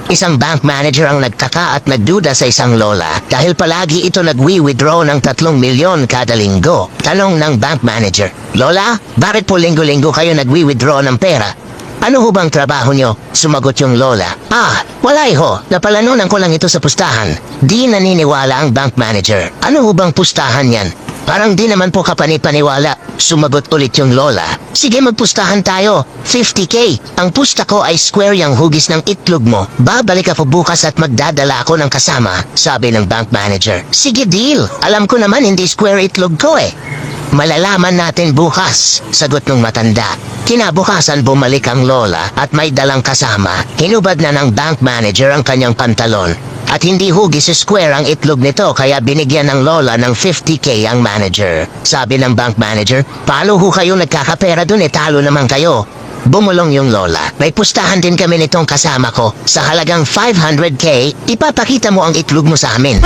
Isang bank manager ang nagtaka at nagduda sa isang lola dahil palagi ito nagwi-withdraw ng 3 milyon kada linggo. Tanong ng bank manager, "Lola, bakit po linggo-linggo kayo nagwi-withdraw ng pera? Ano ho bang trabaho nyo?" Sumagot yung lola, "Wala ho, napalanunan ko lang ito sa pustahan." Di naniniwala ang bank manager. "Ano ho bang pustahan yan?" "Parang di naman po kapanipaniwala." Sumagot ulit yung lola. "Sige, magpustahan tayo. 50K. Ang pusta ko ay square yung hugis ng itlog mo. Babalik ako bukas at magdadala ako ng kasama," sabi ng bank manager. "Sige, deal. Alam ko naman hindi square itlog ko eh." "Malalaman natin bukas," sagot ng matanda. Kinabukasan bumalik ang lola at may dalang kasama. Hinubad na ng bank manager ang kanyang pantalon. At hindi hugis square ang itlog nito kaya binigyan ng lola ng 50K ang manager. Sabi ng bank manager, "Paano ho kayo nagkakapera dun, talo naman kayo?" Bumulong yung lola. "May pustahan din kami nitong kasama ko. Sa halagang 500K, ipapakita mo ang itlog mo sa amin."